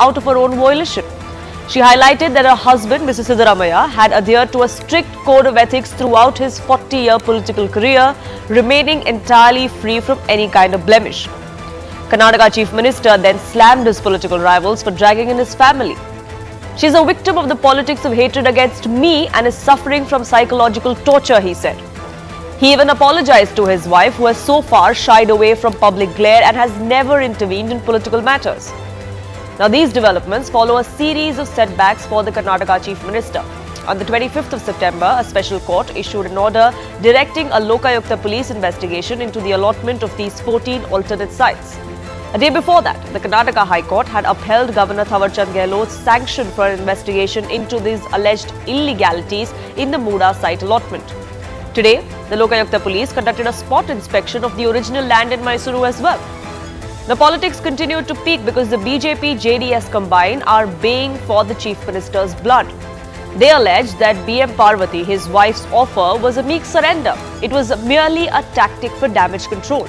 out of her own volition. She highlighted that her husband, Mr. Siddaramaiah, had adhered to a strict code of ethics throughout his 40-year political career, remaining entirely free from any kind of blemish. Karnataka Chief Minister then slammed his political rivals for dragging in his family. She is a victim of the politics of hatred against me and is suffering from psychological torture, he said. He even apologized to his wife, who has so far shied away from public glare and has never intervened in political matters. Now, these developments follow a series of setbacks for the Karnataka Chief Minister. On the 25th of September, a special court issued an order directing a Lokayukta police investigation into the allotment of these 14 alternate sites. A day before that, the Karnataka High Court had upheld Governor Thawarchand Gehlot's sanction for an investigation into these alleged illegalities in the MUDA site allotment. Today, the Lokayukta police conducted a spot inspection of the original land in Mysuru as well. The politics continued to peak because the BJP-JDS combined are baying for the Chief Minister's blood. They alleged that BM Parvathi, his wife's offer, was a meek surrender. It was merely a tactic for damage control.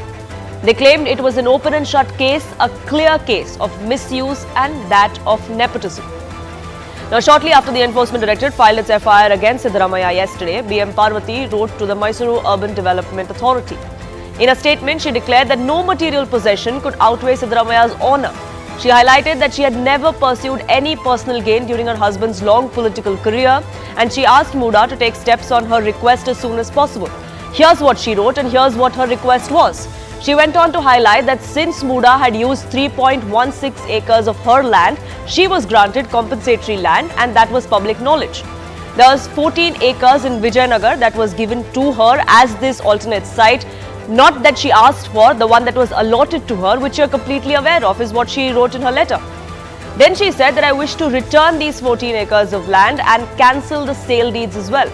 They claimed it was an open and shut case, a clear case of misuse and that of nepotism. Now, shortly after the Enforcement Directorate filed its FIR against Siddaramaiah yesterday, BM Parvathi wrote to the Mysuru Urban Development Authority. In a statement, she declared that no material possession could outweigh Siddaramaiah's honor. She highlighted that she had never pursued any personal gain during her husband's long political career, and she asked MUDA to take steps on her request as soon as possible. Here's what she wrote and here's what her request was. She went on to highlight that since MUDA had used 3.16 acres of her land, she was granted compensatory land, and that was public knowledge. There was 14 acres in Vijayanagar that was given to her as this alternate site, not that she asked for, the one that was allotted to her, which you're completely aware of, is what she wrote in her letter. Then she said that I wish to return these 14 acres of land and cancel the sale deeds as well.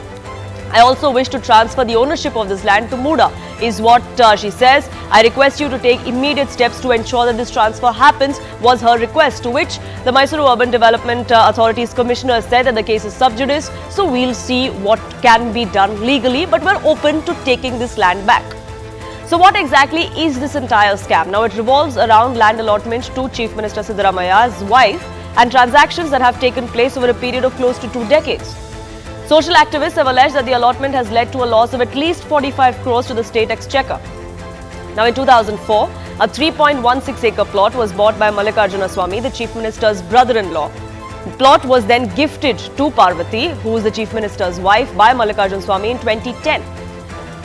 I also wish to transfer the ownership of this land to MUDA, is what she says. I request you to take immediate steps to ensure that this transfer happens, was her request, to which the Mysore Urban Development Authority's commissioner said that the case is sub judice, so we'll see what can be done legally, but we're open to taking this land back. So what exactly is this entire scam? Now, it revolves around land allotment to Chief Minister Siddaramaiah's wife and transactions that have taken place over a period of close to 2 decades. Social activists have alleged that the allotment has led to a loss of at least 45 crores to the state exchequer. Now, in 2004, a 3.16-acre plot was bought by Mallikarjuna Swamy, the Chief Minister's brother-in-law. The plot was then gifted to Parvathi, who is the Chief Minister's wife, by Mallikarjuna Swamy in 2010.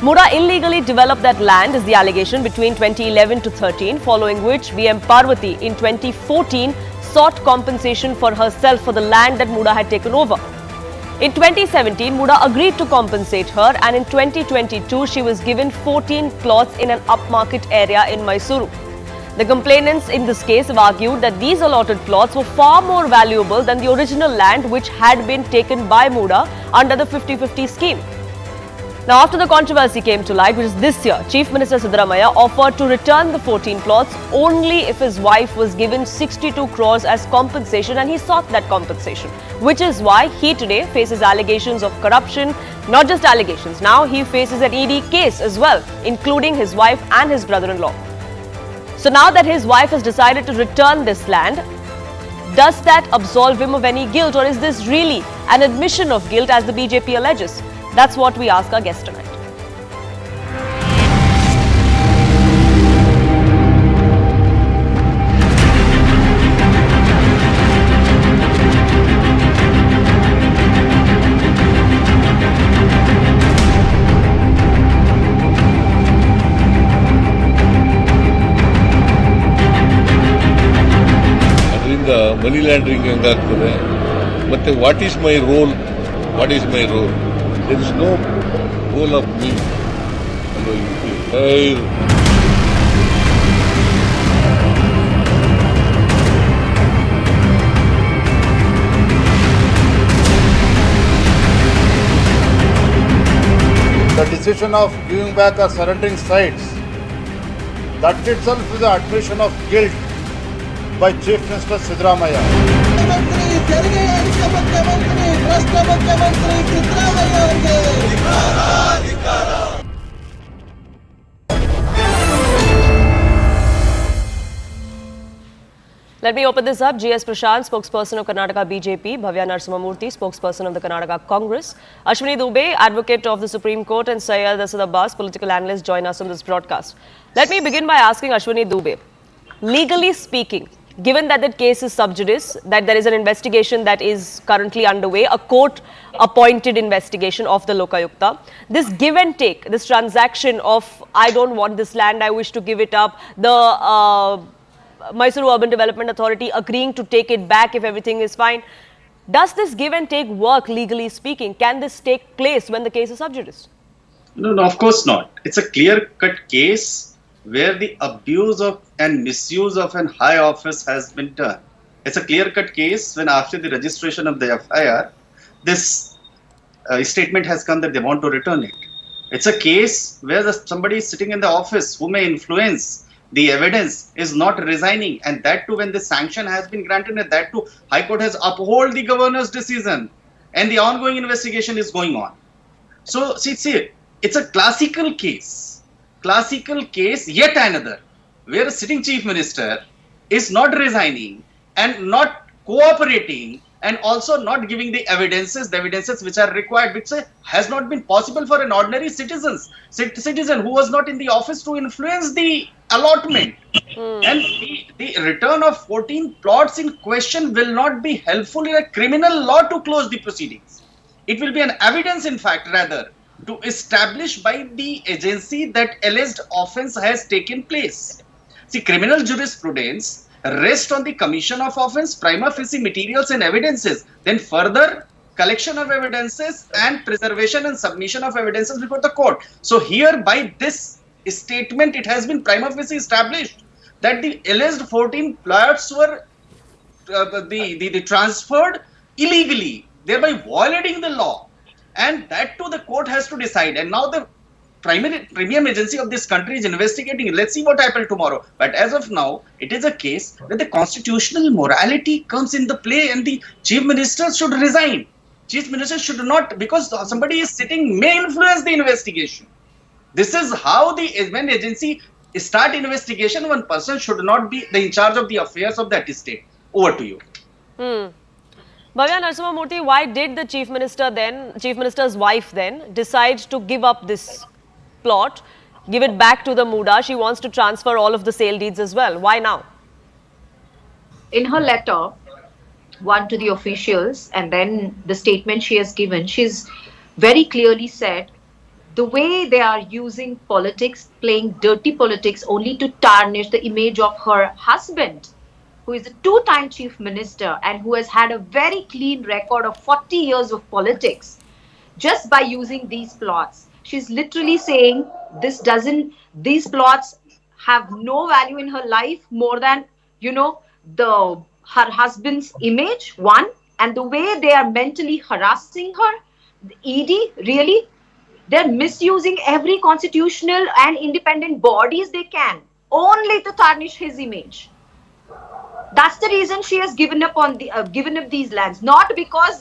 MUDA illegally developed that land is the allegation between 2011 to 13, following which BM Parvathi in 2014 sought compensation for herself for the land that MUDA had taken over. In 2017, MUDA agreed to compensate her, and in 2022, she was given 14 plots in an upmarket area in Mysuru. The complainants in this case have argued that these allotted plots were far more valuable than the original land which had been taken by MUDA under the 50-50 scheme. Now, after the controversy came to light, which is this year, Chief Minister Siddaramaiah offered to return the 14 plots only if his wife was given 62 crores as compensation, and he sought that compensation, which is why he today faces allegations of corruption. Not just allegations, now he faces an ED case as well, including his wife and his brother-in-law. So now that his wife has decided to return this land, does that absolve him of any guilt, or is this really an admission of guilt as the BJP alleges? That's what we ask our guest tonight. ಅದರಿಂದ ಮನಿ laundering ಹೆಂಗಾಗ್ತದೆ ಮತ್ತೆ what is my role? There is no role of me. The decision of giving back or surrendering sites, that itself is an admission of guilt by Chief Minister Siddaramaiah. Let me open this up. GS Prashant, spokesperson of Karnataka BJP, Bhavya Narasimhamurthy, spokesperson of the Karnataka Congress, Ashwini Dubey, advocate of the Supreme Court, and Syed Asad Abbas, political analyst, join us on this broadcast. Let me begin by asking Ashwini Dubey, legally speaking, given that the case is sub judice, that there is an investigation that is currently underway, a court-appointed investigation of the Lokayukta, this give and take, this transaction of I don't want this land, I wish to give it up, the Mysuru Urban Development Authority agreeing to take it back if everything is fine. Does this give and take work, legally speaking? Can this take place when the case is sub judice? No, of course not. It's a clear-cut case where the abuse of and misuse of an high office has been done. It's a clear-cut case when after the registration of the FIR, this statement has come that they want to return it. It's a case where somebody is sitting in the office who may influence the evidence is not resigning, and that too when the sanction has been granted, and that too High Court has upheld the governor's decision, and the ongoing investigation is going on. So see, it's a classical case yet another, where a sitting chief minister is not resigning and not cooperating, and also not giving the evidences which are required, which has not been possible for an ordinary citizen who was not in the office to influence the allotment. And the return of 14 plots in question will not be helpful in a criminal law to close the proceedings. It will be an evidence, in fact, rather, to establish by the agency that alleged offence has taken place. See, criminal jurisprudence rest on the commission of offence, prima facie materials and evidences, then further collection of evidences and preservation and submission of evidences before the court. So here by this statement, it has been prima facie established that the alleged 14 plots were transferred illegally, thereby violating the law, and that too the court has to decide. And now the premium agency of this country is investigating. Let's see what happens tomorrow. But as of now, it is a case where the constitutional morality comes in the play, and the chief minister should resign. Chief minister should not, because somebody is sitting, may influence the investigation. This is how when agency start investigation, one person should not be in charge of the affairs of that state. Over to you. Bhavya Narasimhamurthy, why did the chief minister's wife then decide to give up this plot, give it back to the MUDA? She wants to transfer all of the sale deeds as well. Why now? In her letter, one to the officials, and then the statement she has given, she's very clearly said the way they are using politics, playing dirty politics only to tarnish the image of her husband, who is a two-time chief minister and who has had a very clean record of 40 years of politics, just by using these plots. She's literally saying these plots have no value in her life more than, her husband's image, one, and the way they are mentally harassing her. The ED, really, they're misusing every constitutional and independent bodies they can, only to tarnish his image. That's the reason she has given up these lands, not because,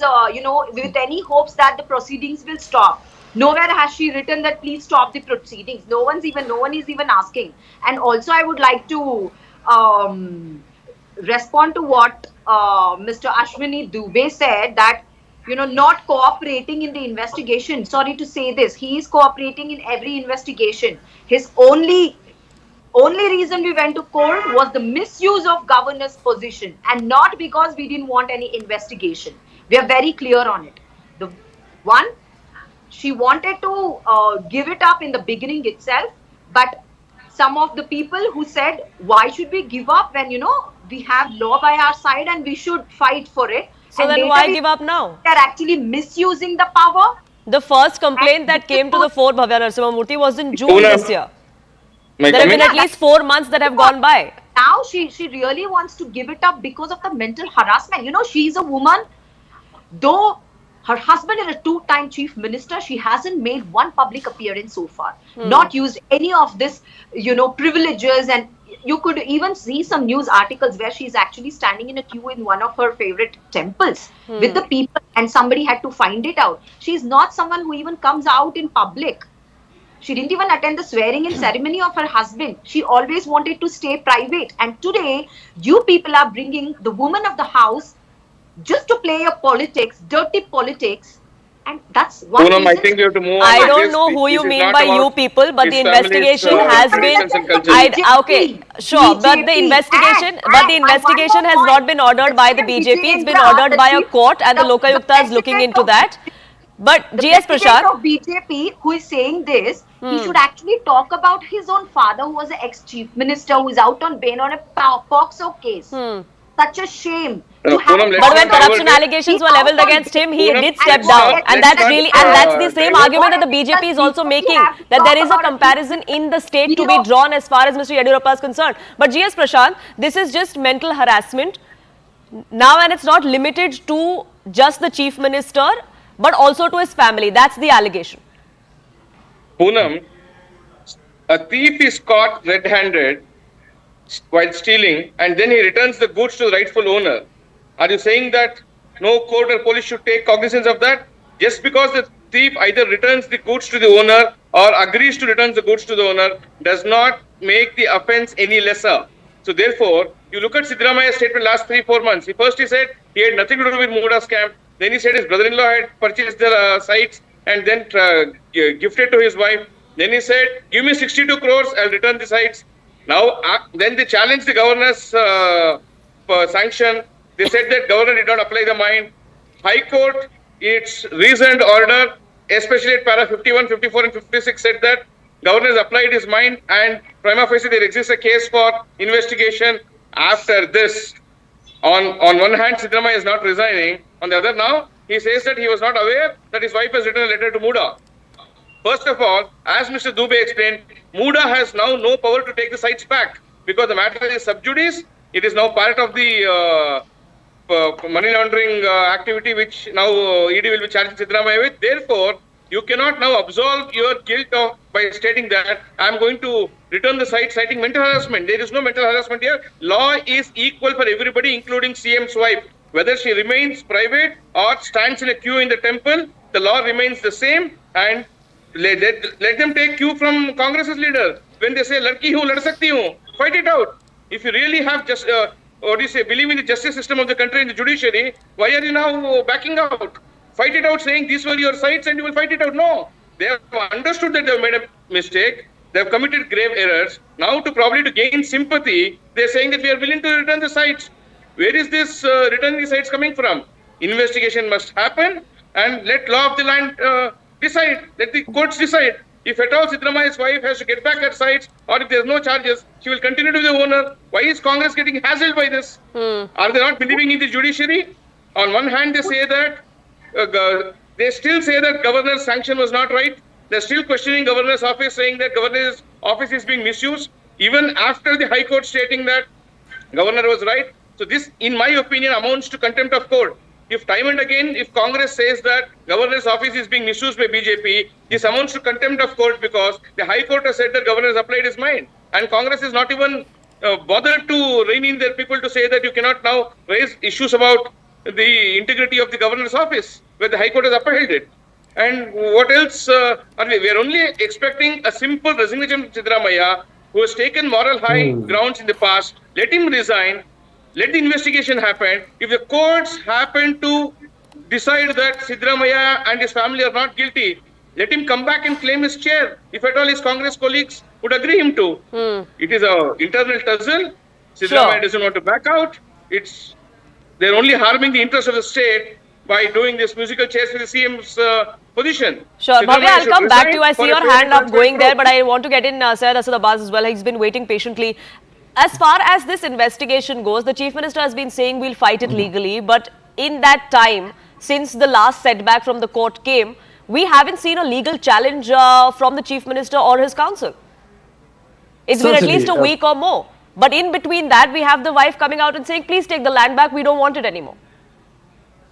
with any hopes that the proceedings will stop. Nowhere has she written that please stop the proceedings. No one is even asking. And also I would like to respond to what Mr. Ashwini Dubey said, that, not cooperating in the investigation. Sorry to say this. He is cooperating in every investigation. His only reason we went to court was the misuse of governor's position, and not because we didn't want any investigation. We are very clear on it. The one, she wanted to give it up in the beginning itself, but some of the people who said, why should we give up when, we have law by our side and we should fight for it. So then why give up now? They're actually misusing the power. The first complaint that came to the fore, Bhavya Narasimhamurthy, was in June this year. There have been at least 4 months that have gone by. Now she really wants to give it up because of the mental harassment. She's a woman, though her husband is a two-time chief minister, she hasn't made one public appearance so far. Not used any of this, privileges, and you could even see some news articles where she's actually standing in a queue in one of her favorite temples with the people, and somebody had to find it out. She's not someone who even comes out in public. She didn't even attend the swearing-in ceremony of her husband. She always wanted to stay private. And today, you people are bringing the woman of the house just to play your politics, dirty politics. And that's one Poonam, I reason. think you have to move on. I with don't this. know who This you is mean not by about you people, but his the family's, investigation has been. traditions and culture. Okay, sure, but the investigation, has not been ordered by the BJP. It's been ordered by a court, and the Lokayukta is looking into that. But The GS president Prashad, of BJP who is saying this, he should actually talk about his own father, who was an ex-chief minister, who is out on bail on a POXO case. Such a shame. No, to have Poonam, a let's but when not corruption divert it. allegations were leveled against him, he Poonam, did step let's down, not- and let's that's not, really, and that's the same divert. argument that the BJP is also making, that there is a comparison in the state to be drawn as far as Mr. Yadurappa is concerned. But GS Prashant, this is just mental harassment now, and it's not limited to just the chief minister, but also to his family. That's the allegation. Poonam, a thief is caught red-handed while stealing, and then he returns the goods to the rightful owner. Are you saying that no court or police should take cognizance of that? Just because the thief either returns the goods to the owner or agrees to return the goods to the owner does not make the offence any lesser. So therefore, you look at Siddaramaiah's statement last 3-4 months. He said he had nothing to do with MUDA scam. Then he said his brother-in-law had purchased the sites and then gifted to his wife. Then he said, give me 62 crores, I'll return the sites. Now, then they challenged the governor's sanction. They said that governor did not apply the mine. High Court, its reasoned order, especially at para 51, 54 and 56 said that governor has applied his mind and prima facie there exists a case for investigation. After this, on one hand, Siddaramaiah is not resigning. On the other, now he says that he was not aware that his wife has written a letter to MUDA. First of all, as Mr. Dubey explained, MUDA has now no power to take the sites back because the matter is sub judice. It is now part of the money laundering activity which now ED will be charging Siddaramaiah with. Therefore, you cannot now absolve your guilt by stating that I am going to return the site citing mental harassment. There is no mental harassment here. Law is equal for everybody, including CM's wife. Whether she remains private or stands in a queue in the temple, the law remains the same, and let them take cue from Congress's leader. When they say, "Ladki hu, lad sakti hu," fight it out. If you really have just, believe in the justice system of the country and the judiciary, why are you now backing out? Fight it out, saying these were your sites, and you will fight it out. No, they have understood that they have made a mistake. They have committed grave errors. Now, to gain sympathy, they are saying that we are willing to return the sites. Where is this returning the sites coming from? Investigation must happen, and let law of the land decide. Let the courts decide. If at all Siddaramaiah's wife has to get back her sites, or if there is no charges, she will continue to be the owner. Why is Congress getting hassled by this? Are they not believing in the judiciary? On one hand, they say that they still say that governor's sanction was not right. They're still questioning governor's office, saying that governor's office is being misused, even after the High Court stating that governor was right. So this, in my opinion, amounts to contempt of court. If time and again, if Congress says that governor's office is being misused by BJP, this amounts to contempt of court because the High Court has said that governor has applied his mind. And Congress is not even bothered to rein in their people to say that you cannot now raise issues about the integrity of the governor's office, where the High Court has upheld it. And what else are we? We are only expecting a simple resignation from Siddaramaiah, who has taken moral high grounds in the past. Let him resign. Let the investigation happen. If the courts happen to decide that Siddaramaiah and his family are not guilty, let him come back and claim his chair, if at all his Congress colleagues would agree him to. It is an internal tussle. Siddaramaiah doesn't want to back out. They're only harming the interest of the state by doing this musical chairs with the CM's position. Sure, Bhavya, I'll come back to you. I see your hand up going there, but I want to get in Syed Asad Abbas as well. He's been waiting patiently. As far as this investigation goes, the Chief Minister has been saying we'll fight it legally, but in that time, since the last setback from the court came, we haven't seen a legal challenge from the Chief Minister or his council. It's been at least a week or more. But in between that, we have the wife coming out and saying, please take the land back, we don't want it anymore.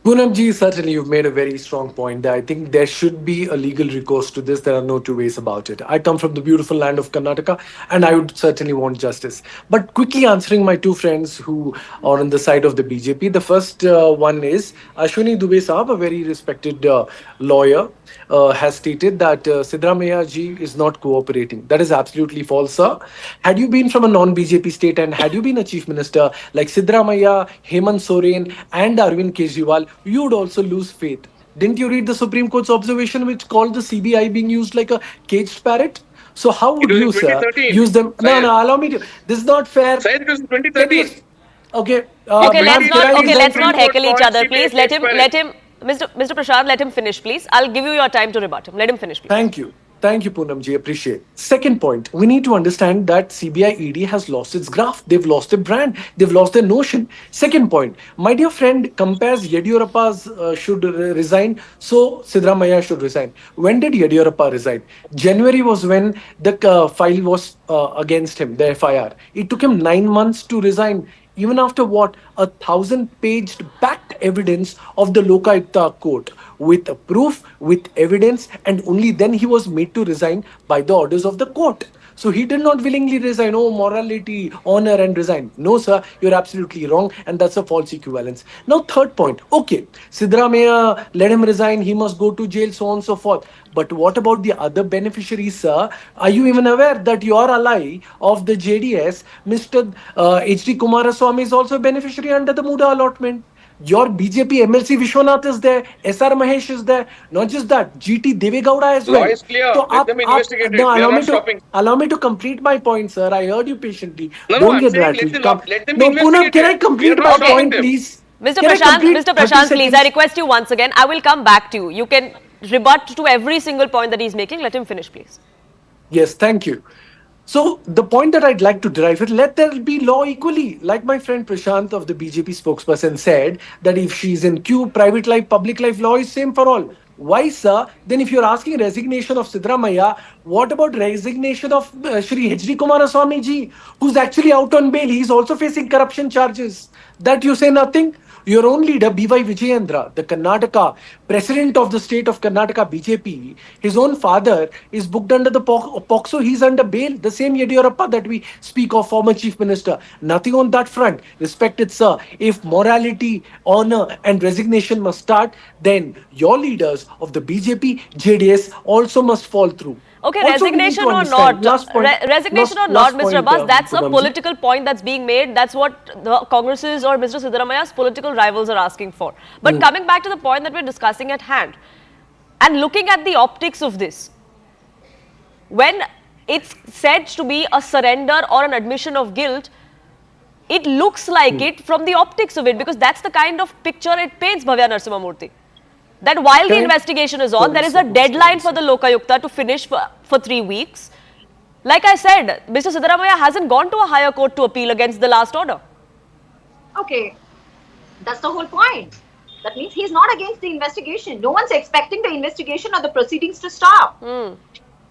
Poonamji, certainly you've made a very strong point. I think there should be a legal recourse to this. There are no two ways about it. I come from the beautiful land of Karnataka and I would certainly want justice. But quickly answering my two friends who are on the side of the BJP. The first one is Ashwini Dubey Saab, a very respected lawyer, has stated that Siddaramaiah ji is not cooperating. That is absolutely false, sir. Had you been from a non-BJP state and had you been a chief minister like Siddaramaiah, Hemant Soren, and Arvind Kejriwal, you would also lose faith. Didn't you read the Supreme Court's observation, which called the CBI being used like a caged parrot? So how It would was in you, sir, 2013. use them? No, Syed. no, allow me to. This is not fair. Syed, it was in Can you- 2013. Okay. Okay, ma'am, let's can I not. Okay, use let's that not for- heckle each other, CBI please. case Let him. Mr. Prashant, let him finish, please. I'll give you your time to rebut him. Let him finish, please. Thank you. Thank you, Poonamji. Appreciate. Second point, we need to understand that CBI ED has lost its graph. They've lost their brand. They've lost their notion. Second point, my dear friend compares Yediyurappa's should resign, so Siddaramaiah should resign. When did Yediyurappa resign? January was when the file was against him, the FIR. It took him 9 months to resign. Even after what? 1,000-paged backed evidence of the Lokayukta court with proof, with evidence, and only then he was made to resign by the orders of the court. So he did not willingly resign. Oh, morality, honor, and resign. No, sir, you're absolutely wrong, and that's a false equivalence. Now, third point. Okay, Siddaramaiah, let him resign. He must go to jail, so on and so forth. But what about the other beneficiaries, sir? Are you even aware that your ally of the JDS, Mr. H.D. Kumaraswamy, is also a beneficiary under the MUDA allotment? Your BJP MLC Vishwanath is there, SR Mahesh is there. Not just that, GT Devegowda as Law well. is clear. So Let them investigate it. no, We are not stopping. allow me to complete my point, sir. I heard you patiently. No, Don't I'm get saying rattled. let them No, be Poonam, can I investigated. complete We are my not stopping point, them. please? Mr. Can I Prashant, complete Mr. 30 Prashant, please, I seconds? request you once again. I will come back to you. You can rebut to every single point that he's making. Let him finish, please. Yes, thank you. So the point that I'd like to derive is let there be law equally. Like my friend Prashant of the BJP spokesperson said that if she's in queue, private life, public life, law is same for all. Why, sir? Then if you're asking resignation of Siddaramaiah, what about resignation of Shri H.D. Kumaraswamy ji, who's actually out on bail? He's also facing corruption charges. That you say nothing? Your own leader, B.Y. Vijayendra, the Karnataka president of the state of Karnataka BJP, his own father is booked under the POCSO. He's under bail. The same Yediyurappa that we speak of, former chief minister. Nothing on that front. Respected sir, if morality, honor, and resignation must start, then your leaders of the BJP, JDS also must fall through. Okay, Also, we need resignation to or understand- not, last point- resignation or last not, Mr. point, Abbas, that's a Poonamji. political point that's being made. That's what the Congress's or Mr. Siddaramaiah's political rivals are asking for. But coming back to the point that we're discussing at hand, and looking at the optics of this, when it's said to be a surrender or an admission of guilt, it looks like it from the optics of it, because that's the kind of picture it paints, Bhavya Narasimhamurthy. That while the Can I- investigation is on, there is a deadline for the Lokayukta to finish for 3 weeks. Like I said, Mr. Siddaramaiah hasn't gone to a higher court to appeal against the last order. Okay, that's the whole point. That means he's not against the investigation. No one's expecting the investigation or the proceedings to stop.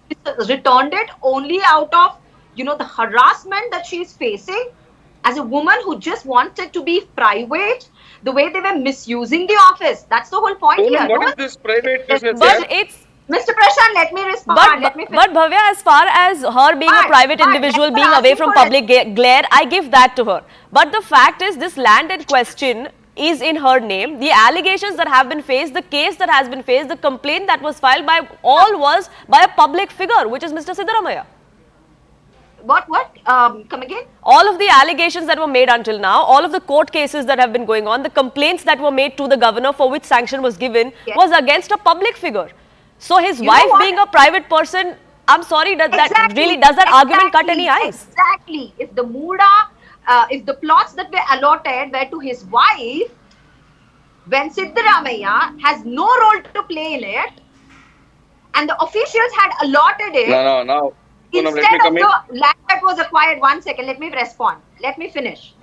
He's returned it only out of, the harassment that she's facing as a woman who just wanted to be private, the way they were misusing the office. That's the whole point here. Poonam, No what one- is this private business But here? it's Mr. Prashant, let me respond. Let me finish. but Bhavya, as far as her being a Fine, private fine, individual, let's being not away ask from for public glare, I give that to her. But the fact is, this land in question is in her name. The allegations that have been faced, the case that has been faced, the complaint that was filed by all was by a public figure, which is Mr. Siddaramaiah. What? Come again? All of the allegations that were made until now, all of the court cases that have been going on, the complaints that were made to the governor for which sanction was given Yes. was against a public figure. So his You know wife what? being a private person, I'm sorry, does that argument cut any eyes? Exactly. If the MUDA, if the plots that were allotted were to his wife, when Siddaramaiah has no role to play in it, and the officials had allotted it, No. Poonam, let me instead come of in. the land that was acquired, 1 second, let me respond. Let me finish.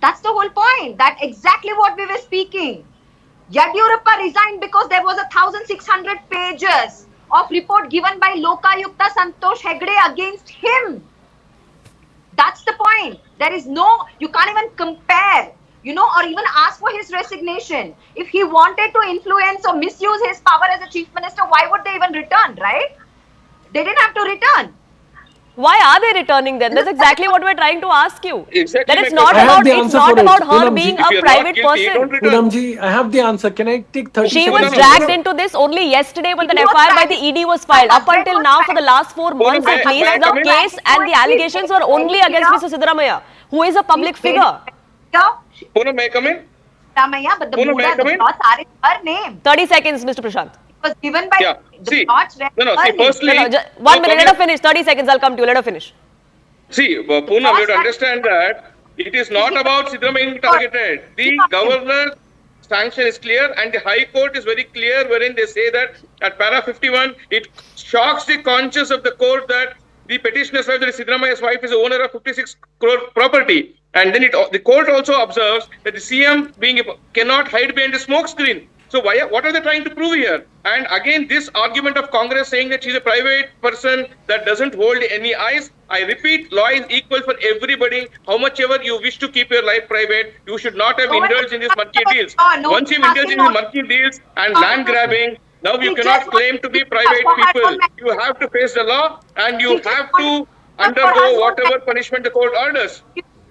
That's the whole point. That's exactly what we were speaking. Yediyurappa resigned because there was 1,600 pages of report given by Lokayukta Santosh Hegde against him. That's the point. There is no, you can't even compare, or even ask for his resignation. If he wanted to influence or misuse his power as a chief minister, why would they even return, right? They didn't have to return. Why are they returning then? That's exactly what we're trying to ask you. Exactly That it's my not question. about, I have the it's answer not for it. about her Poonamji. being If a you're private not guilty, you don't person. return. Poonamji, I have the answer. Can I take 30 She seconds? was no, dragged no. into this only yesterday when the It was FIR by filed. the ED was filed. Up husband until was now, for the filed. last 4 months may- at may least, I the come in? case and the allegations were only against Mr. Siddaramaiah, who is a public figure. Poonam, may I come in? Siddaramaiah, but the Poonam, may I MUDA, come the in? plots are in her name. 30 seconds, Mr. Prashant. It was given by Yeah. the See, plots were no, her see, name. firstly, No, no, 1 minute, let her finish. 30 seconds, I'll come to you. Let her finish. See, Poonam, you have to understand that it is not about Siddaramaiah being targeted. The governor's sanction is clear and the High Court is very clear wherein they say that at para 51, it shocks the conscience of the court that the petitioner's wife, that is Siddaramaiah's wife, is the owner of 56 crore property. And then the court also observes that the CM cannot hide behind a smoke screen. So what are they trying to prove here? And again, this argument of Congress saying that she's a private person that doesn't hold any eyes. I repeat, law is equal for everybody. How much ever you wish to keep your life private, you should not have indulged in these murky deals. Once you've indulged in these murky deals and land grabbing, now you cannot claim to be private people. You have to face the law and you have to undergo whatever punishment the court orders.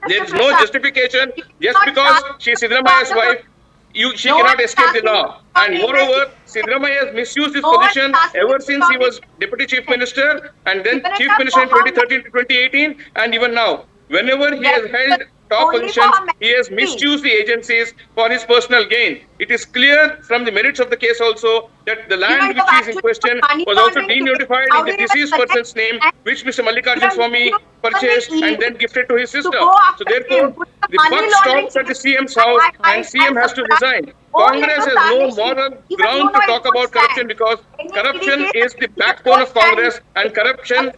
There is no justification just because she is Siddaramaiah's wife. She cannot escape the law. And moreover, Siddaramaiah has misused his position ever since he was Deputy Chief Minister and then Chief Minister in 2013 to 2018 and even now. Whenever he has held top positions, he has misused the agencies for his personal gain. It is clear from the merits of the case also that the land which is in question was also denotified in the deceased person's name, which Mr. Mallikarjun Swamy purchased and then gifted to his sister. So therefore, the buck stops at the CM's house and CM has to resign. Congress has no moral ground to talk about corruption because corruption is the backbone of Congress and corruption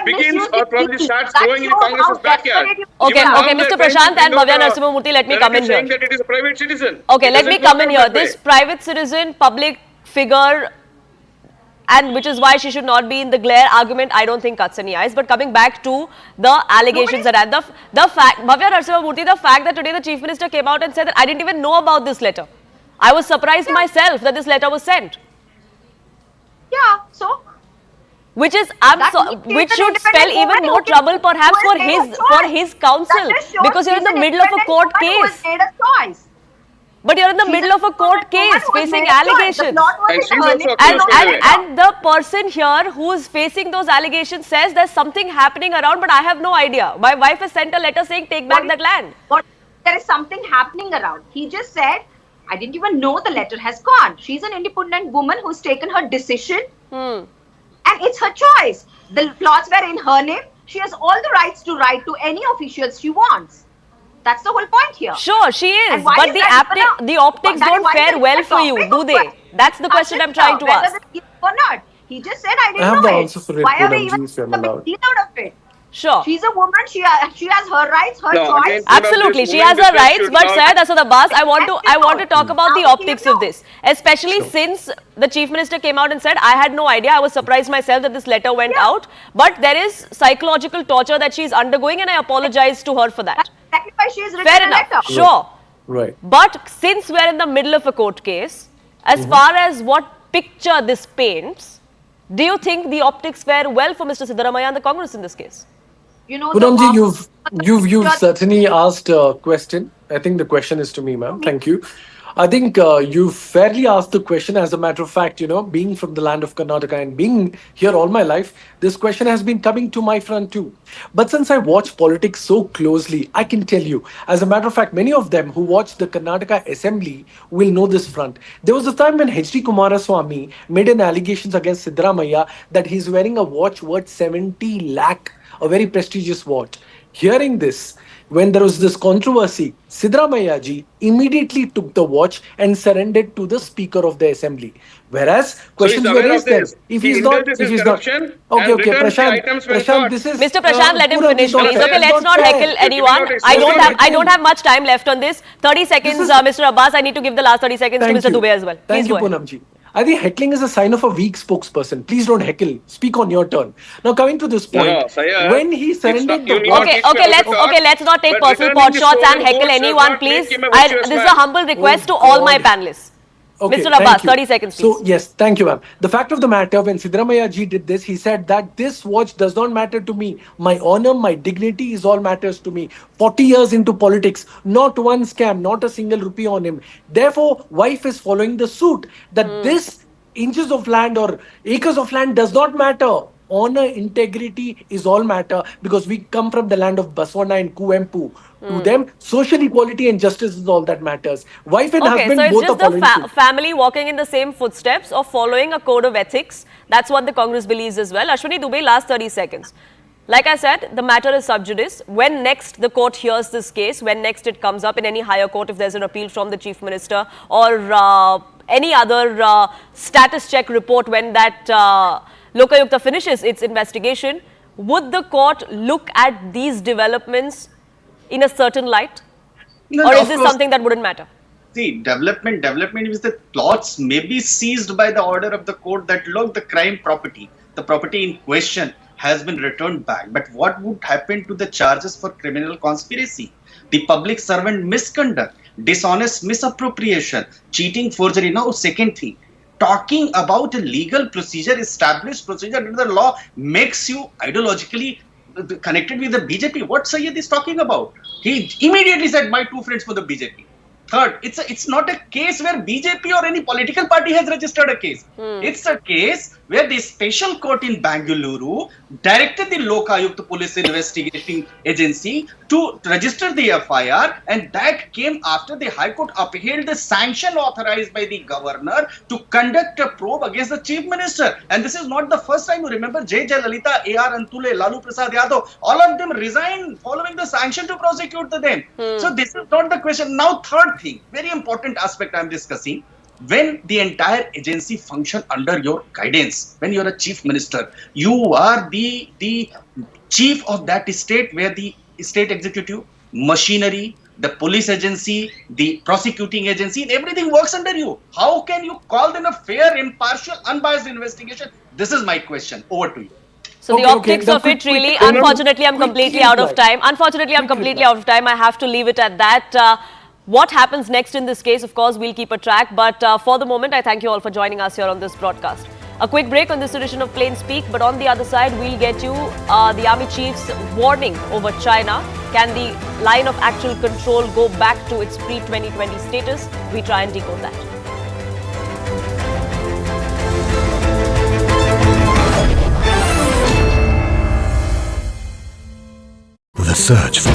begins or probably starts growing in Congress's backyard. Okay, Even okay, now Mr. they're Prashant trying and to Bhavya bring out Narasimhamurthy, let me a come in narrative saying here. that it is a private citizen. Okay, It let me doesn't come work in out here. that way. This private citizen, public figure, and which is why she should not be in the glare argument, I don't think cuts any eyes. But coming back to the allegations that are the fact, Bhavya Narasimhamurthy, the fact that today the Chief Minister came out and said that I didn't even know about this letter. I was surprised myself that this letter was sent. Yeah, so Which is which an should spell independent even woman more who trouble perhaps who for has made a his choice. counsel, That just shows because you're in the she's an middle of a independent court woman who case. has made a choice. But you're in the She's middle of a court independent woman case who has facing made a choice. The allegations. plot was And in she's her also name. accused And by the way. And the person here who is facing those allegations says there's something happening around, but I have no idea. My wife has sent a letter saying take back that land. But there is something happening around. He just said, I didn't even know the letter has gone. She's an independent woman who's taken her decision and it's her choice. The plots were in her name. She has all the rights to write to any officials she wants. That's the whole point here. Sure, she is, And why but is the that even a- the optics But don't why fare is well it a for you, topic do of they? question? That's the question I'm trying to Whether ask. it is or not. He just said, I didn't I have know the it. answer for it, Why are we Poonamji, even if you're making a allowed. big deal out of it? Sure. She's a woman. She has her rights, her No, choice. again, Absolutely, she has her rights, but Syed Asad Abbas, I want to talk about the optics of this, especially since the Chief Minister came out and said, I had no idea, I was surprised myself that this letter went out, but there is psychological torture that she's undergoing and I apologize to her for that. That's exactly why she has written Fair a enough, letter. sure. Right. But since we're in the middle of a court case, as far as what picture this paints, do you think the optics fare well for Mr. Siddaramaiah and the Congress in this case? You know, Poonamji, you've certainly asked a question. I think the question is to me, ma'am. Thank you. I think you've fairly asked the question. As a matter of fact, being from the land of Karnataka and being here all my life, this question has been coming to my front too. But since I watch politics so closely, I can tell you, as a matter of fact, many of them who watch the Karnataka Assembly will know this front. There was a time when H.D. Kumaraswamy made an allegations against Siddaramaiah that he's wearing a watch worth 70 lakh, a very prestigious watch. Hearing this, when there was this controversy, Siddaramaiah ji immediately took the watch and surrendered to the Speaker of the Assembly. Whereas questions were raised then. If he's not, okay, Prashant, this is Mr. Prashant, let him finish, please. Okay, let's not heckle anyone. explain. I don't have much time left on this. 30 seconds, Mr. Abbas. I need to give the last 30 seconds to Mr. Dubey as well. Thank Please you, go ahead. Poonamji. I think heckling is a sign of a weak spokesperson. Please don't heckle. Speak on your turn. Now, coming to this point, No, Syed, when he it's surrendered not- the you need war, not teach me Okay, how to talk, let's not take but personal returning pot the shots and stolen heckle votes does anyone, not please. make him a virtuous This is a man. humble request to Oh, all my God. panelists. Okay, Mr. thank Abbas, you. 30 seconds, please. So, yes, thank you, ma'am. The fact of the matter, when Siddaramaiah ji did this, he said that this watch does not matter to me. My honor, my dignity is all matters to me. 40 years into politics, not one scam, not a single rupee on him. Therefore, wife is following the suit that this inches of land or acres of land does not matter. Honor, integrity is all matter because we come from the land of Baswana and Kuempu. To them, social equality and justice is all that matters. Wife and Okay, so husband it's both are just the following suit. family walking in the same footsteps of following a code of ethics. That's what the Congress believes as well. Ashwini Dubey, last 30 seconds. Like I said, the matter is sub judice. When next the court hears this case, when next it comes up in any higher court, if there's an appeal from the Chief Minister or any other status check report when that Lokayukta finishes its investigation, would the court look at these developments in a certain light? No, Or no, is of this course. something that wouldn't matter? See, development is the plots may be seized by the order of the court that look, the crime property, the property in question has been returned back. But what would happen to the charges for criminal conspiracy, the public servant misconduct, dishonest misappropriation, cheating, forgery? Now, second thing, talking about a legal procedure, established procedure under the law makes you ideologically connected with the BJP. What Syed is talking about? He immediately said, my two friends for the BJP. Third, it's not a case where BJP or any political party has registered a case. It's a case where the special court in Bangalore directed the Lokayukta police investigating agency to register the FIR, and that came after the High Court upheld the sanction authorized by the governor to conduct a probe against the Chief Minister. And this is not the first time. You remember J. Lalita, A.R. Antule, Lalu Prasad Yadav, all of them resigned following the sanction to prosecute them. So this is not the question. Now, third thing, very important aspect I'm discussing. When the entire agency function under your guidance, when you're a chief minister, you are the chief of that state where the state executive, machinery, the police agency, the prosecuting agency, everything works under you. How can you call them a fair, impartial, unbiased investigation? This is my question. Over to you. So the Okay, optics the of it really, quick- unfortunately, I'm quick completely out of reply. time. Unfortunately, I'm Quick completely reply. out of time. I have to leave it at that. What happens next in this case, of course, we'll keep a track. But for the moment, I thank you all for joining us here on this broadcast. A quick break on this edition of Plain Speak. But on the other side, we'll get you the Army Chief's warning over China. Can the line of actual control go back to its pre-2020 status? We try and decode that. The search for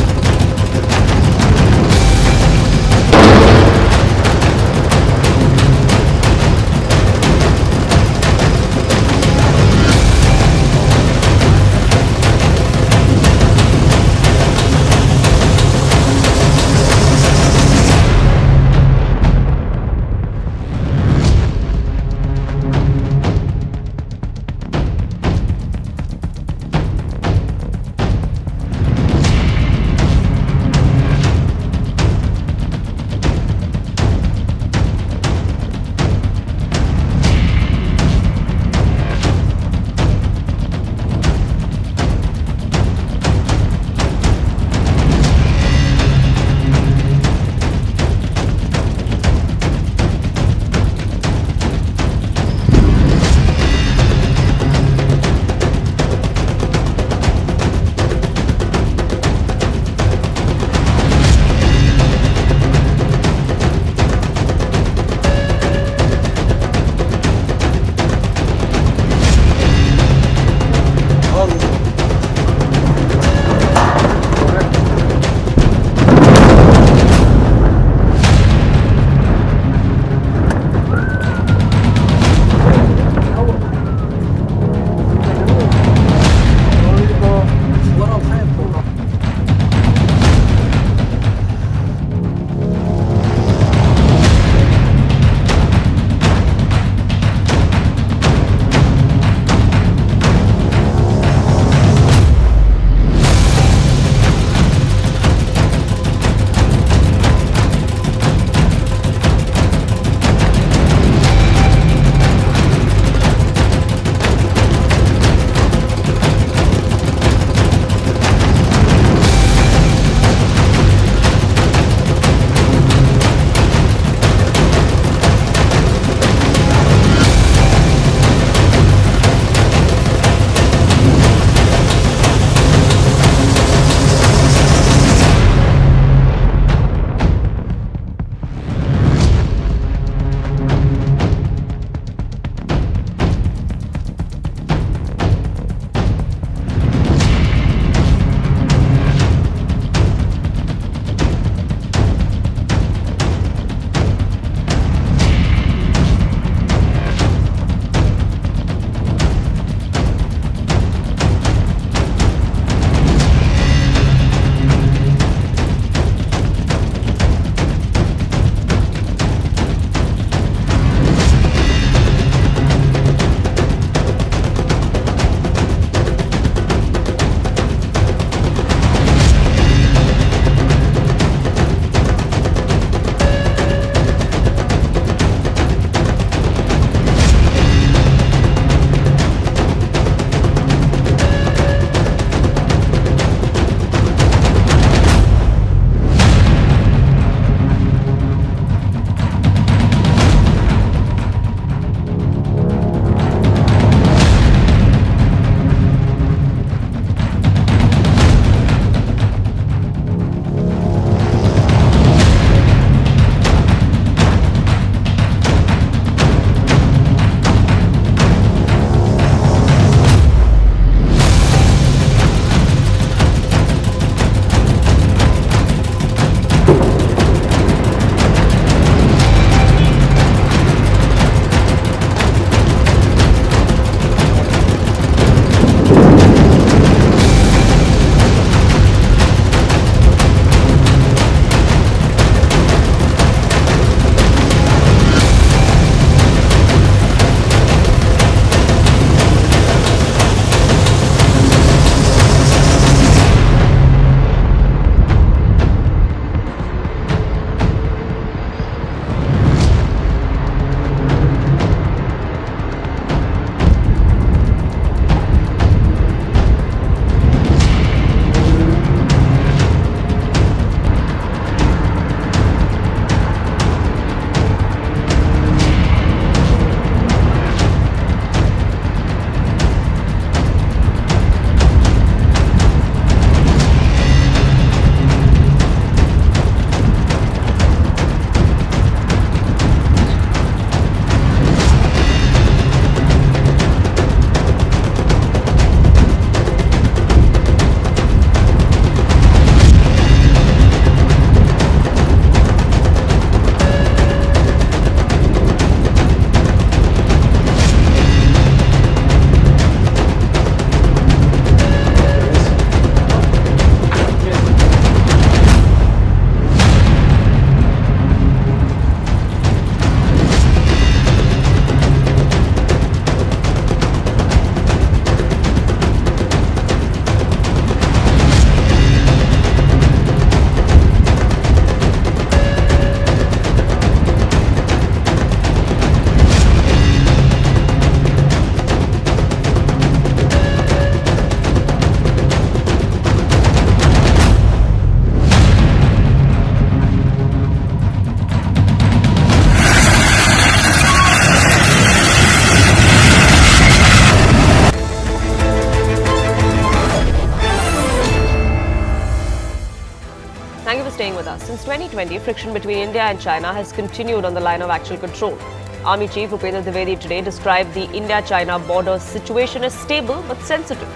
since 2020, friction between India and China has continued on the line of actual control. Army Chief Bhupendra Dwivedi today described the India-China border situation as stable but sensitive.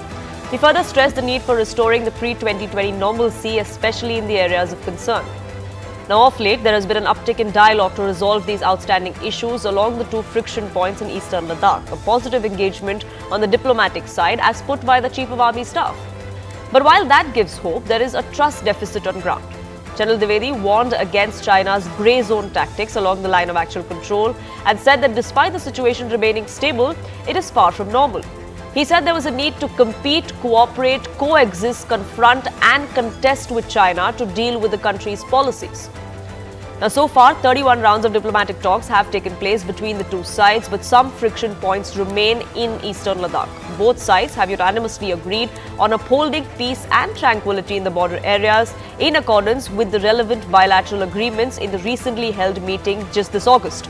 He further stressed the need for restoring the pre-2020 normalcy, especially in the areas of concern. Now, of late, there has been an uptick in dialogue to resolve these outstanding issues along the two friction points in eastern Ladakh, a positive engagement on the diplomatic side as put by the Chief of Army Staff. But while that gives hope, there is a trust deficit on ground. General Dwivedi warned against China's grey zone tactics along the line of actual control and said that despite the situation remaining stable, it is far from normal. He said there was a need to compete, cooperate, coexist, confront and contest with China to deal with the country's policies. Now, so far, 31 rounds of diplomatic talks have taken place between the two sides, but some friction points remain in eastern Ladakh. Both sides have unanimously agreed on upholding peace and tranquility in the border areas in accordance with the relevant bilateral agreements in the recently held meeting just this August.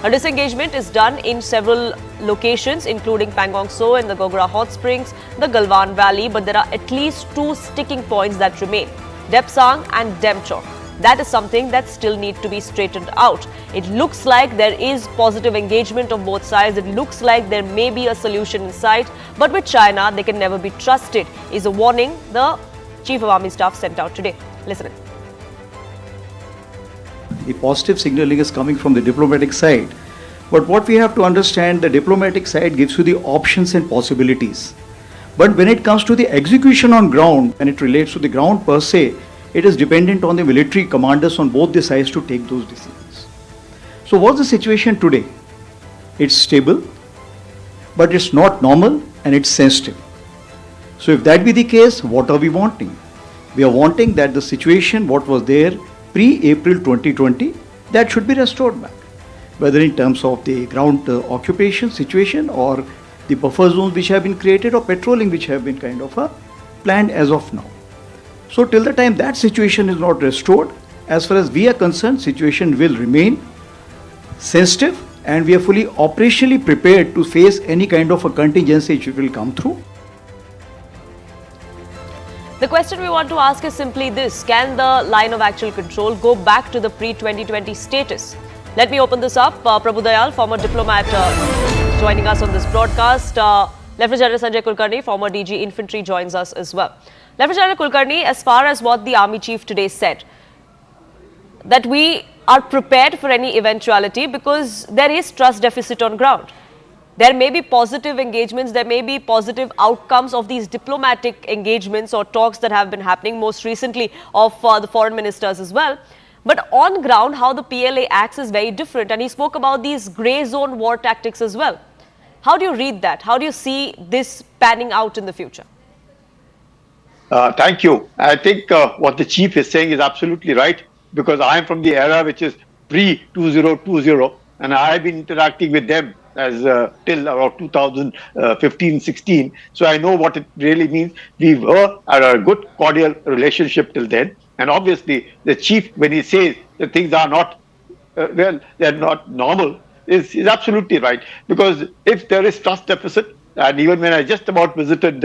A disengagement is done in several locations, including Pangong So and the Gogra Hot Springs, the Galwan Valley, but there are at least two sticking points that remain, Depsang and Demchok. That is something that still needs to be straightened out. It looks like there is positive engagement on both sides. It looks like there may be a solution in sight, but with China, they can never be trusted, is a warning the Chief of Army Staff sent out today. Listen in. The positive signaling is coming from the diplomatic side. But what we have to understand, the diplomatic side gives you the options and possibilities. But when it comes to the execution on ground, when it relates to the ground per se, it is dependent on the military commanders on both the sides to take those decisions. So what's the situation today? It's stable, but it's not normal and it's sensitive. So if that be the case, what are we wanting? We are wanting that the situation, what was there pre-April 2020, that should be restored back. Whether in terms of the ground occupation situation or the buffer zones which have been created or patrolling which have been kind of planned as of now. So till the time that situation is not restored, as far as we are concerned, situation will remain sensitive and we are fully operationally prepared to face any kind of a contingency which will come through. The question we want to ask is simply this: can the line of actual control go back to the pre-2020 status? Let me open this up. Prabhu Dayal, former diplomat, joining us on this broadcast. Lieutenant General Sanjay Kulkarni, former DG Infantry, joins us as well. Lieutenant General Kulkarni, as far as what the Army Chief today said, that we are prepared for any eventuality because there is trust deficit on ground. There may be positive engagements, there may be positive outcomes of these diplomatic engagements or talks that have been happening, most recently of the foreign ministers as well. But on ground, how the PLA acts is very different. And he spoke about these grey zone war tactics as well. How do you read that? How do you see this panning out in the future? Thank you. I think what the chief is saying is absolutely right, because I am from the era which is pre-2020 and I have been interacting with them as till about 2015-16. So I know what it really means. We were at a good cordial relationship till then. And obviously the chief, when he says that things are not, they're not normal, is absolutely right. Because if there is trust deficit, and even when I just about visited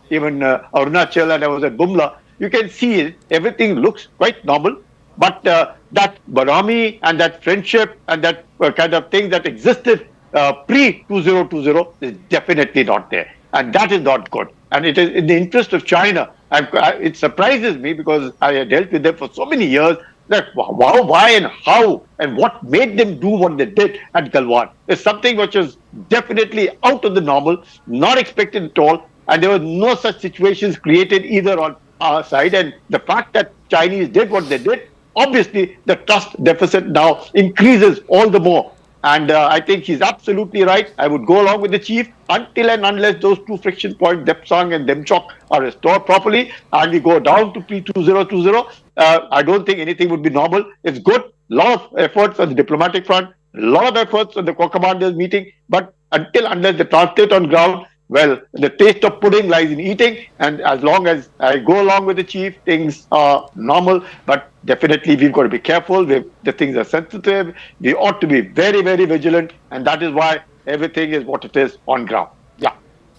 even Arunachal and I was at Bumla, you can see it, everything looks quite normal. But that bonhomie and that friendship and that kind of thing that existed pre-2020 is definitely not there. And that is not good. And it is in the interest of China. It surprises me because I had dealt with them for so many years that why and how and what made them do what they did at Galwan is something which is definitely out of the normal, not expected at all. And there were no such situations created either on our side. And the fact that Chinese did what they did, obviously the trust deficit now increases all the more. And I think he's absolutely right. I would go along with the chief until and unless those two friction points, Depsang and Demchok, are restored properly and we go down to pre-2020. I don't think anything would be normal. It's good. A lot of efforts on the diplomatic front, a lot of efforts on the core commanders meeting. But until unless they translate on ground, well, the taste of pudding lies in eating. And as long as I go along with the chief, things are normal. But definitely we've got to be careful. The things are sensitive. We ought to be very, very vigilant. And that is why everything is what it is on ground. Yeah.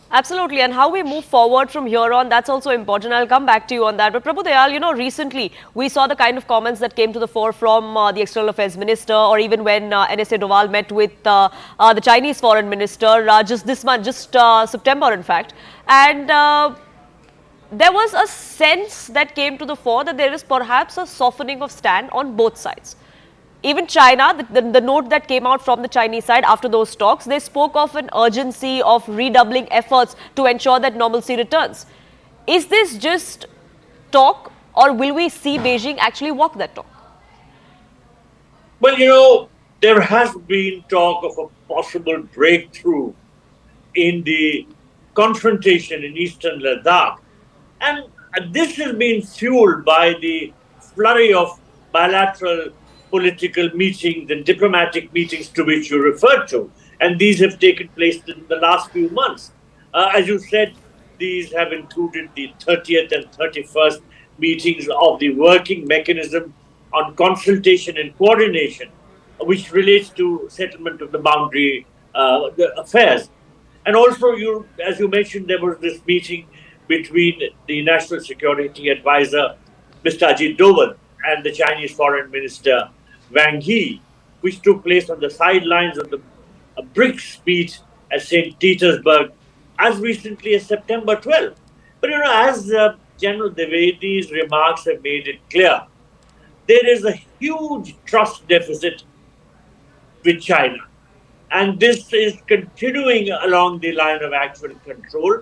Absolutely, and how we move forward from here on, that's also important. I'll come back to you on that. But Prabhu Dayal, recently we saw the kind of comments that came to the fore from the External Affairs Minister, or even when NSA Doval met with the Chinese Foreign Minister just this month, just September in fact. And there was a sense that came to the fore that there is perhaps a softening of stand on both sides. Even China, the note that came out from the Chinese side after those talks, they spoke of an urgency of redoubling efforts to ensure that normalcy returns. Is this just talk, or will we see Beijing actually walk that talk? Well, there has been talk of a possible breakthrough in the confrontation in eastern Ladakh. And this has been fueled by the flurry of bilateral political meetings and diplomatic meetings to which you referred to. And these have taken place in the last few months. As you said, these have included the 30th and 31st meetings of the working mechanism on consultation and coordination, which relates to settlement of the boundary affairs. And also, as you mentioned, there was this meeting between the National Security Advisor, Mr. Ajit Doval, and the Chinese Foreign Minister, Wang Yi, which took place on the sidelines of the BRICS meet at St. Petersburg as recently as September 12. But as General Dwivedi's remarks have made it clear, there is a huge trust deficit with China. And this is continuing along the line of actual control.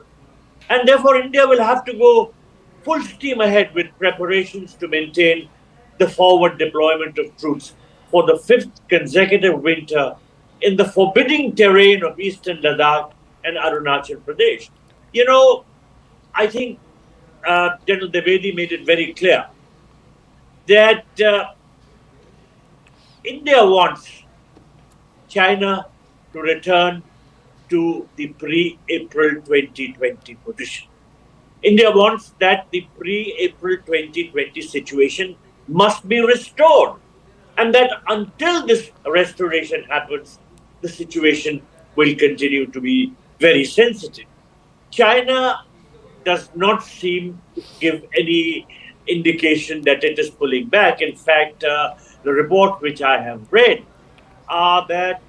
And therefore, India will have to go full steam ahead with preparations to maintain the forward deployment of troops for the 5th consecutive winter in the forbidding terrain of eastern Ladakh and Arunachal Pradesh. I think General Dwivedi made it very clear that India wants China to return to the pre-April 2020 position. India wants that the pre-April 2020 situation must be restored, and that until this restoration happens, the situation will continue to be very sensitive. China does not seem to give any indication that it is pulling back. In fact, the report which I have read are that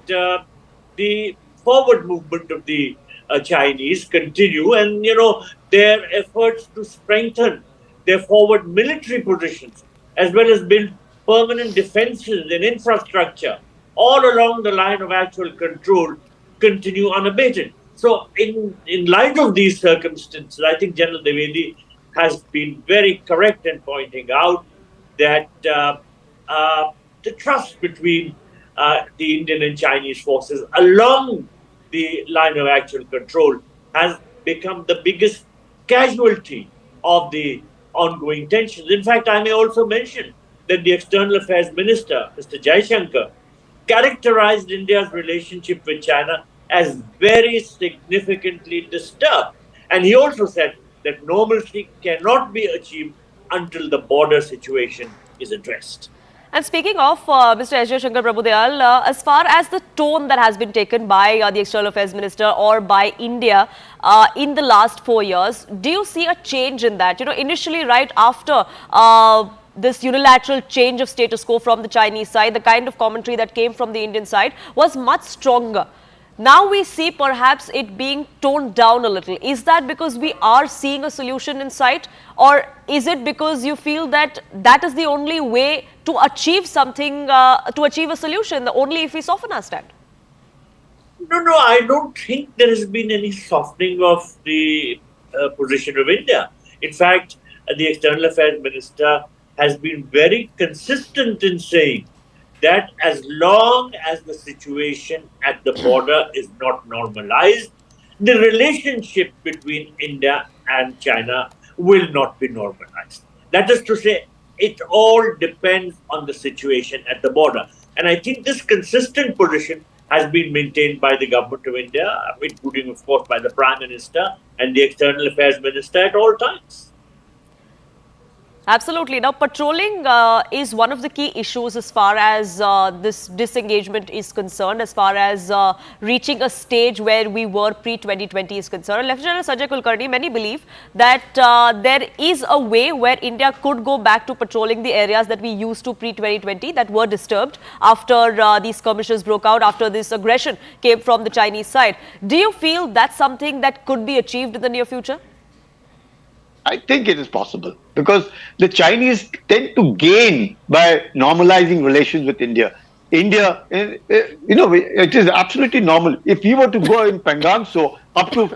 the forward movement of the Chinese continue, and their efforts to strengthen their forward military positions as well as build permanent defenses and infrastructure all along the line of actual control continue unabated. So in light of these circumstances, I think General Dwivedi has been very correct in pointing out that the trust between the Indian and Chinese forces along the line of actual control has become the biggest casualty of the ongoing tensions. In fact, I may also mention that the External Affairs Minister, Mr. Jaishankar, characterized India's relationship with China as very significantly disturbed. And he also said that normalcy cannot be achieved until the border situation is addressed. And speaking of Mr. S. Jaishankar, Prabhu Dayal, as far as the tone that has been taken by the External Affairs Minister or by India in the last 4 years, do you see a change in that? Initially, right after this unilateral change of status quo from the Chinese side, the kind of commentary that came from the Indian side was much stronger. Now we see perhaps it being toned down a little. Is that because we are seeing a solution in sight, or is it because you feel that that is the only way to achieve something, to achieve a solution, only if we soften our stand? No, I don't think there has been any softening of the position of India. In fact, the External Affairs Minister has been very consistent in saying that as long as the situation at the border is not normalized, the relationship between India and China will not be normalized. That is to say, it all depends on the situation at the border. And I think this consistent position has been maintained by the government of India, including, of course, by the Prime Minister and the External Affairs Minister at all times. Absolutely. Now, patrolling is one of the key issues as far as this disengagement is concerned, as far as reaching a stage where we were pre-2020 is concerned. Lieutenant General Sanjay Kulkarni, many believe that there is a way where India could go back to patrolling the areas that we used to pre-2020 that were disturbed after these skirmishes broke out, after this aggression came from the Chinese side. Do you feel that's something that could be achieved in the near future? I think it is possible because the Chinese tend to gain by normalizing relations with India. India, it is absolutely normal. If we were to go in Pangangso up to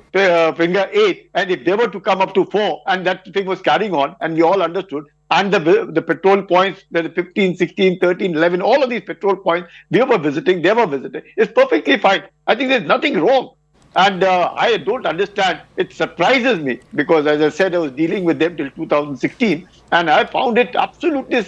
finger 8, and if they were to come up to 4, and that thing was carrying on, and we all understood, and the patrol points, the 15, 16, 13, 11, all of these patrol points, we were visiting, they were visiting, it's perfectly fine. I think there's nothing wrong. And I don't understand. It surprises me because, as I said, I was dealing with them till 2016, and I found it absolutely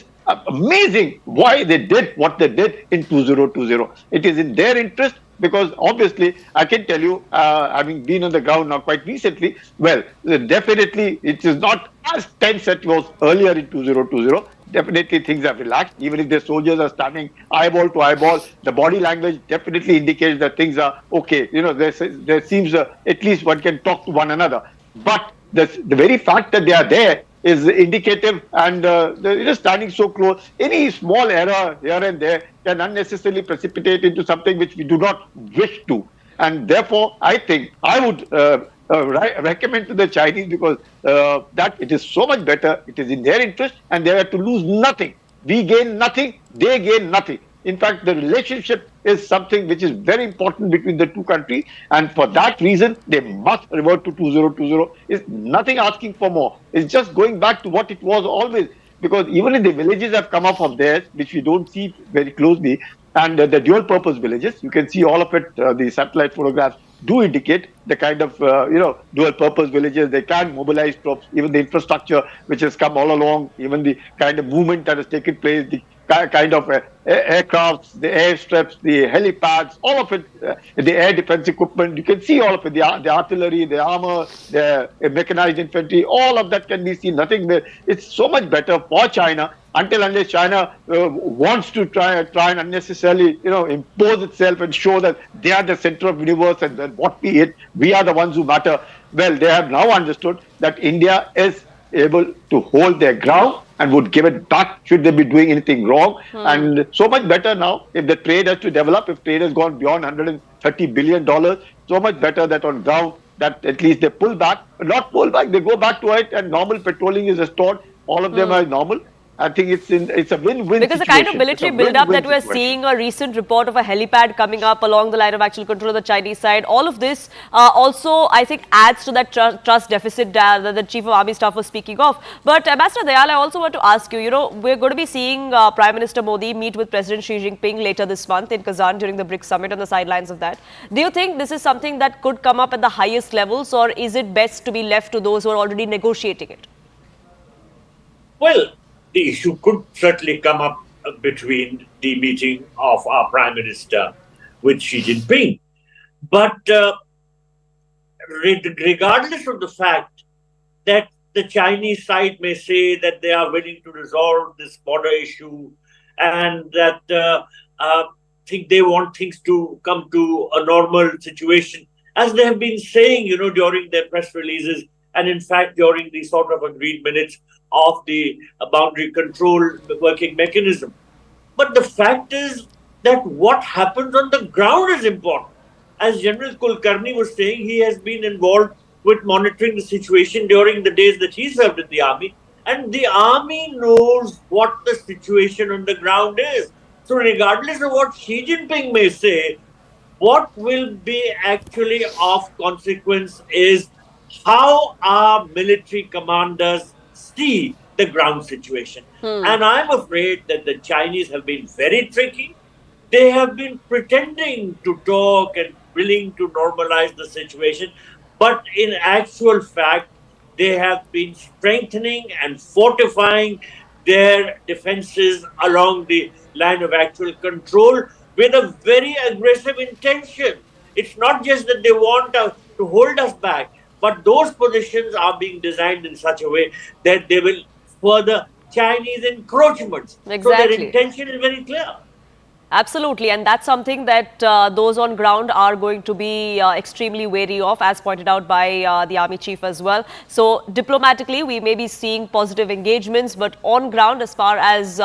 amazing why they did what they did in 2020. It is in their interest because, obviously, I can tell you, having been on the ground now quite recently, well, definitely it is not as tense as it was earlier in 2020. Definitely things have relaxed. Even if the soldiers are standing eyeball to eyeball, the body language definitely indicates that things are okay. There seems at least one can talk to one another. But the very fact that they are there is indicative, and they're standing so close. Any small error here and there can unnecessarily precipitate into something which we do not wish to. And therefore, I think I would recommend to the Chinese because that it is so much better, it is in their interest, and they have to lose nothing. We gain nothing, they gain nothing. In fact, the relationship is something which is very important between the two countries, and for that reason, they must revert to 2020. It's nothing asking for more. It's just going back to what it was always. Because even if the villages have come up of theirs, which we don't see very closely, and the dual purpose villages, you can see all of it, the satellite photographs do indicate the kind of, dual purpose villages. They can mobilize troops, even the infrastructure which has come all along, even the kind of movement that has taken place, the kind of aircrafts, the airstrips, the helipads, all of it, the air defense equipment, you can see all of it, the artillery, the armor, the mechanized infantry, all of that can be seen. Nothing there. It's so much better for China unless China wants to try and unnecessarily, impose itself and show that they are the center of the universe and that what we are the ones who matter. Well, they have now understood that India is able to hold their ground and would give it back should they be doing anything wrong. And so much better now if the trade has to develop, if trade has gone beyond $130 billion, so much better that on ground that at least they pull back, not pull back, they go back to it and normal patrolling is restored. All of them are normal. I think it's a win-win because situation. The kind of military build-up that we're seeing, a recent report of a helipad coming up along the line of actual control of the Chinese side, all of this also, I think, adds to that trust deficit that the Chief of Army Staff was speaking of. But Ambassador Dayal, I also want to ask you, we're going to be seeing Prime Minister Modi meet with President Xi Jinping later this month in Kazan during the BRICS summit on the sidelines of that. Do you think this is something that could come up at the highest levels, or is it best to be left to those who are already negotiating it? Well, the issue could certainly come up between the meeting of our Prime Minister with Xi Jinping. But regardless of the fact that the Chinese side may say that they are willing to resolve this border issue and that think they want things to come to a normal situation, as they have been saying, during their press releases, and in fact, during the sort of agreed minutes of the boundary control working mechanism. But the fact is that what happens on the ground is important. As General Kulkarni was saying, he has been involved with monitoring the situation during the days that he served in the army. And the army knows what the situation on the ground is. So regardless of what Xi Jinping may say, what will be actually of consequence is how our military commanders see the ground situation. And I'm afraid that the Chinese have been very tricky. They have been pretending to talk and willing to normalize the situation. But in actual fact, they have been strengthening and fortifying their defenses along the line of actual control with a very aggressive intention. It's not just that they want to hold us back, but those positions are being designed in such a way that they will further Chinese encroachments. So Exactly. their intention is very clear. Absolutely, and that's something that those on ground are going to be extremely wary of, as pointed out by the army chief as well. So diplomatically, we may be seeing positive engagements, but on ground, as far as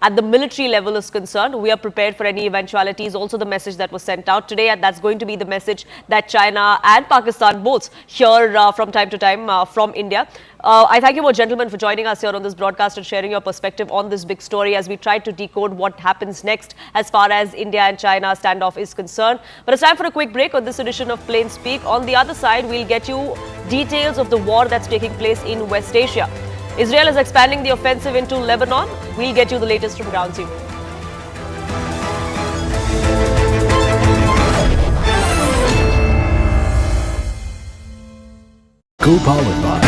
at the military level is concerned, we are prepared for any eventualities. Also, the message that was sent out today, and that's going to be the message that China and Pakistan both hear from time to time from India. I thank you both gentlemen for joining us here on this broadcast and sharing your perspective on this big story as we try to decode what happens next as far as India and China standoff is concerned. But it's time for a quick break on this edition of Plain Speak. On the other side, we'll get you details of the war that's taking place in West Asia. Israel is expanding the offensive into Lebanon. We'll get you the latest from ground zero. Co-powered by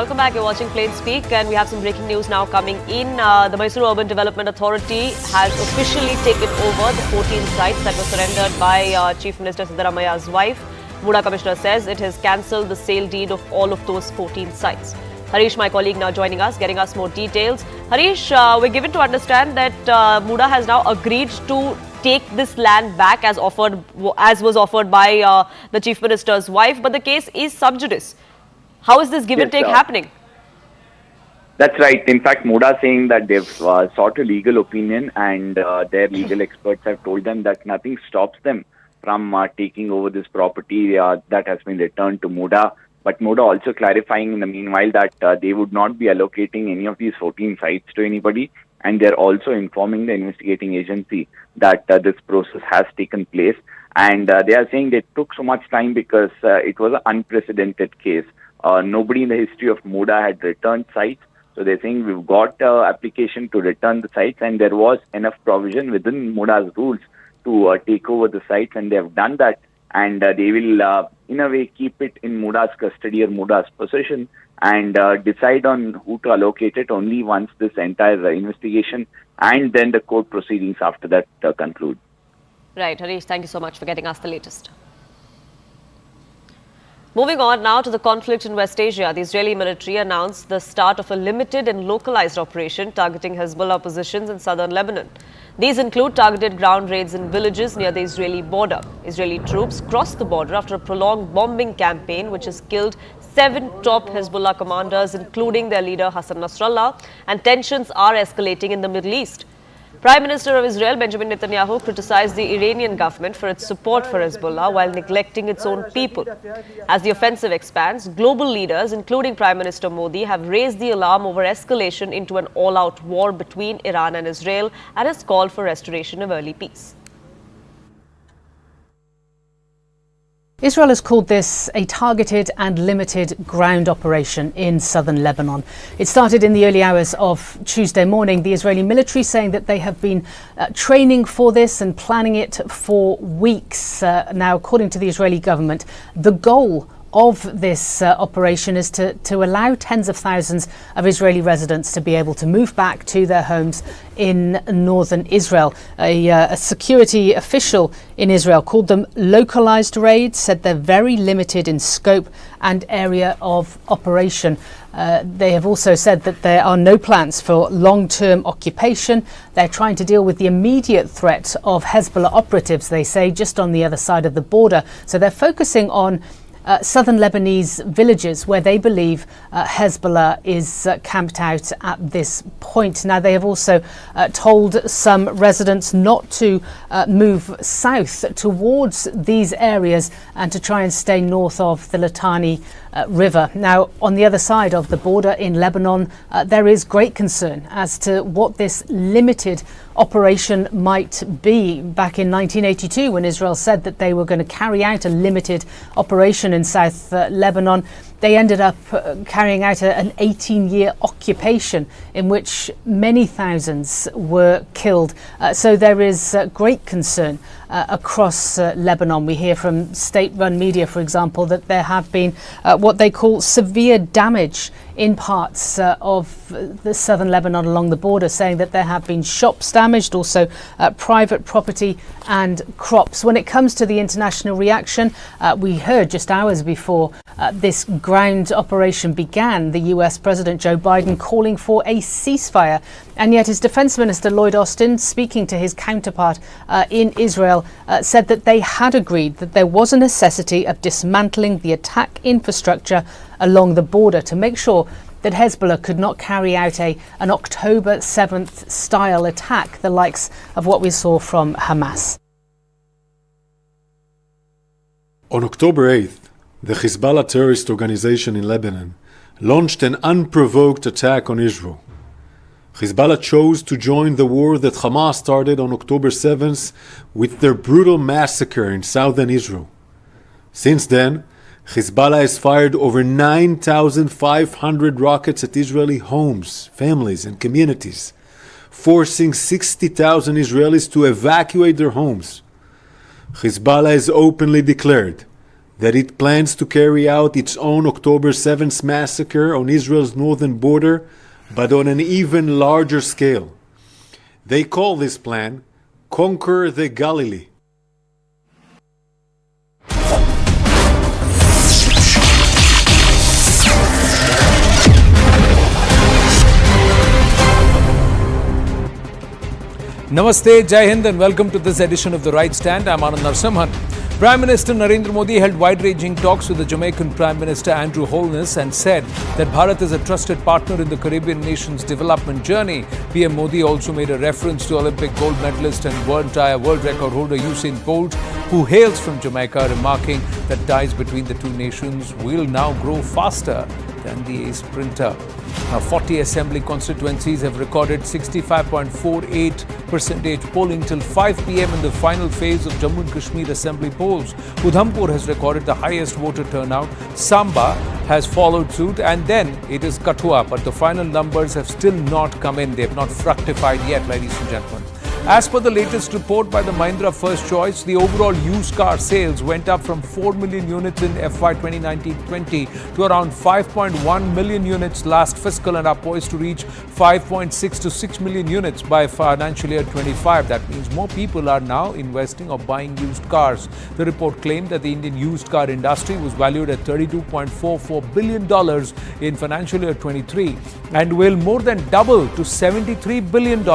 Welcome back. You're watching Plain Speak, and we have some breaking news now coming in. The Mysuru Urban Development Authority has officially taken over the 14 sites that were surrendered by Chief Minister Siddaramaiah's wife. MUDA Commissioner says it has cancelled the sale deed of all of those 14 sites. Harish, my colleague, now joining us, getting us more details. Harish, we're given to understand that MUDA has now agreed to take this land back as was offered by the Chief Minister's wife, but the case is sub judice. How is this give and take happening? That's right. In fact, MUDA saying that they've sought a legal opinion, and their legal experts have told them that nothing stops them from taking over this property that has been returned to MUDA. But MUDA also clarifying in the meanwhile that they would not be allocating any of these 14 sites to anybody, and they're also informing the investigating agency that this process has taken place. And they are saying they took so much time because it was an unprecedented case. Nobody in the history of MUDA had returned sites. So they're saying we've got application to return the sites, and there was enough provision within MUDA's rules to take over the sites, and they have done that. And they will, in a way, keep it in MUDA's custody or MUDA's possession, and decide on who to allocate it only once this entire investigation and then the court proceedings after that conclude. Right, Harish, thank you so much for getting us the latest. Moving on now to the conflict in West Asia, the Israeli military announced the start of a limited and localized operation targeting Hezbollah positions in southern Lebanon. These include targeted ground raids in villages near the Israeli border. Israeli troops crossed the border after a prolonged bombing campaign which has killed 7 top Hezbollah commanders, including their leader Hassan Nasrallah, and tensions are escalating in the Middle East. Prime Minister of Israel Benjamin Netanyahu criticized the Iranian government for its support for Hezbollah while neglecting its own people. As the offensive expands, global leaders, including Prime Minister Modi, have raised the alarm over escalation into an all-out war between Iran and Israel and has called for restoration of early peace. Israel has called this a targeted and limited ground operation in southern Lebanon. It started in the early hours of Tuesday morning. The Israeli military saying that they have been training for this and planning it for weeks. Now, according to the Israeli government, the goal of this operation is to allow tens of thousands of Israeli residents to be able to move back to their homes in northern Israel. A security official in Israel called them localized raids, said they're very limited in scope and area of operation. They have also said that there are no plans for long-term occupation. They're trying to deal with the immediate threat of Hezbollah operatives, they say, just on the other side of the border. So they're focusing on southern Lebanese villages where they believe Hezbollah is camped out at this point. Now, they have also told some residents not to move south towards these areas and to try and stay north of the Litani River. Now, on the other side of the border in Lebanon, there is great concern as to what this limited operation might be. Back in 1982, when Israel said that they were going to carry out a limited operation in South Lebanon, they ended up carrying out an 18-year occupation in which many thousands were killed. So there is great concern across Lebanon. We hear from state-run media, for example, that there have been what they call severe damage in parts of the southern Lebanon along the border, saying that there have been shops damaged, also private property and crops. When it comes to the international reaction, we heard just hours before this ground operation began, the US President Joe Biden calling for a ceasefire. And yet his Defense Minister Lloyd Austin, speaking to his counterpart in Israel, said that they had agreed that there was a necessity of dismantling the attack infrastructure along the border to make sure that Hezbollah could not carry out an October 7th style attack, the likes of what we saw from Hamas. On October 8th, the Hezbollah terrorist organization in Lebanon launched an unprovoked attack on Israel. Hezbollah chose to join the war that Hamas started on October 7th with their brutal massacre in southern Israel. Since then, Hezbollah has fired over 9,500 rockets at Israeli homes, families, and communities, forcing 60,000 Israelis to evacuate their homes. Hezbollah has openly declared that it plans to carry out its own October 7th massacre on Israel's northern border, but on an even larger scale. They call this plan Conquer the Galilee. Namaste, Jai Hind and welcome to this edition of The Right Stand. I'm Anand Narsimhan. Prime Minister Narendra Modi held wide-ranging talks with the Jamaican Prime Minister Andrew Holness and said that Bharat is a trusted partner in the Caribbean nation's development journey. PM Modi also made a reference to Olympic gold medalist and world record holder Usain Bolt, who hails from Jamaica, remarking that ties between the two nations will now grow faster than the ace sprinter. Now, 40 assembly constituencies have recorded 65.48% polling till 5 p.m. in the final phase of Jammu and Kashmir assembly polls. Udhampur has recorded the highest voter turnout. Samba has followed suit, and then it is Kathua. But the final numbers have still not come in. They have not fructified yet, ladies and gentlemen. As per the latest report by the Mahindra First Choice, the overall used car sales went up from 4 million units in FY 2019-20 to around 5.1 million units last fiscal and are poised to reach 5.6 to 6 million units by financial year 25. That means more people are now investing or buying used cars. The report claimed that the Indian used car industry was valued at $32.44 billion in financial year 23 and will more than double to $73 billion by